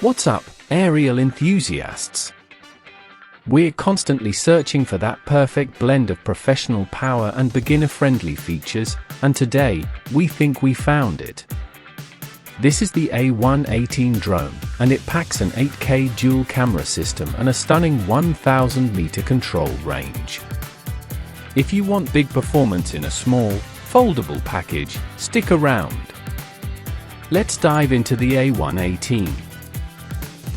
What's up, aerial enthusiasts? We're constantly searching for that perfect blend of professional power and beginner-friendly features, and today, we think we found it. This is the A118 Drone, and it packs an 8K dual camera system and a stunning 1,000-meter control range. If you want big performance in a small, foldable package, stick around. Let's dive into the A118.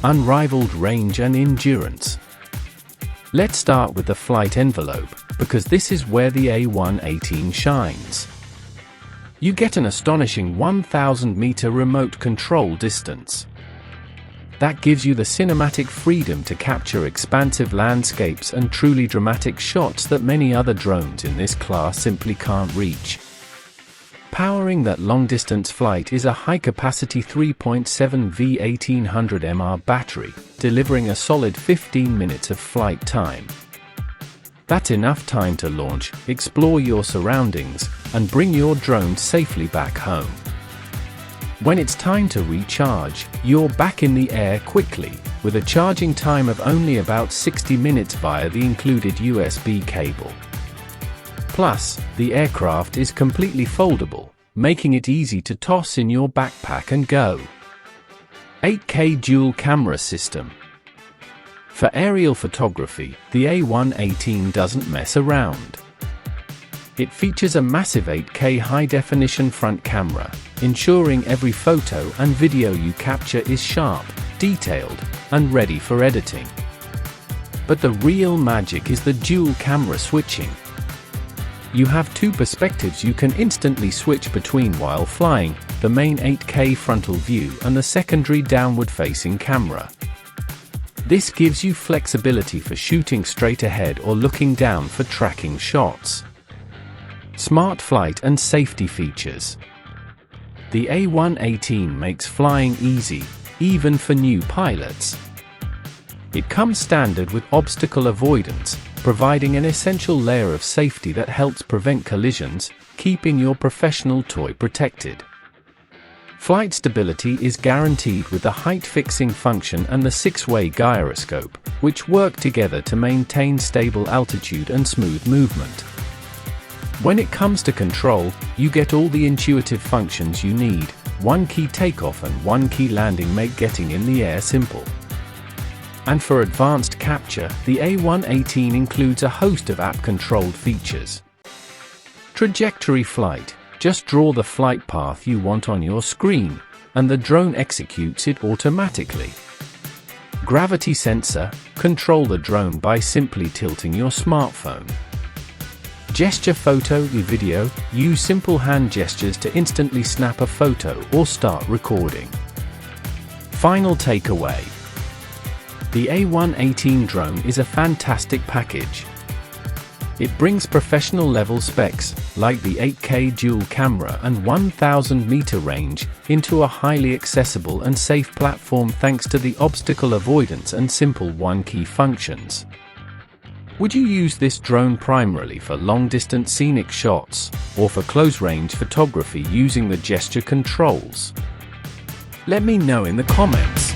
Unrivaled range and endurance. Let's start with the flight envelope, because this is where the A118 shines. You get an astonishing 1,000-meter remote control distance. That gives you the cinematic freedom to capture expansive landscapes and truly dramatic shots that many other drones in this class simply can't reach. Powering that long-distance flight is a high-capacity 3.7V 1800 mAh battery, delivering a solid 15 minutes of flight time. That's enough time to launch, explore your surroundings, and bring your drone safely back home. When it's time to recharge, you're back in the air quickly, with a charging time of only about 60 minutes via the included USB cable. Plus, the aircraft is completely foldable, making it easy to toss in your backpack and go. 8K dual camera system. For aerial photography, the A118 doesn't mess around. It features a massive 8K high-definition front camera, ensuring every photo and video you capture is sharp, detailed, and ready for editing. But the real magic is the dual camera switching. You have two perspectives you can instantly switch between while flying, the main 8K frontal view and the secondary downward-facing camera. This gives you flexibility for shooting straight ahead or looking down for tracking shots. Smart flight and safety features. The A118 makes flying easy, even for new pilots. It comes standard with obstacle avoidance, providing an essential layer of safety that helps prevent collisions, keeping your professional toy protected. Flight stability is guaranteed with the height-fixing function and the 6-way gyroscope, which work together to maintain stable altitude and smooth movement. When it comes to control, you get all the intuitive functions you need. One key takeoff and one key landing make getting in the air simple. And for advanced capture, the A118 includes a host of app-controlled features. Trajectory flight. Just draw the flight path you want on your screen, and the drone executes it automatically. Gravity sensor. Control the drone by simply tilting your smartphone. Gesture photo and video. Use simple hand gestures to instantly snap a photo or start recording. Final takeaway. The A118 Drone is a fantastic package. It brings professional-level specs, like the 8K dual camera and 1,000-meter range, into a highly accessible and safe platform thanks to the obstacle avoidance and simple one-key functions. Would you use this drone primarily for long-distance scenic shots, or for close-range photography using the gesture controls? Let me know in the comments.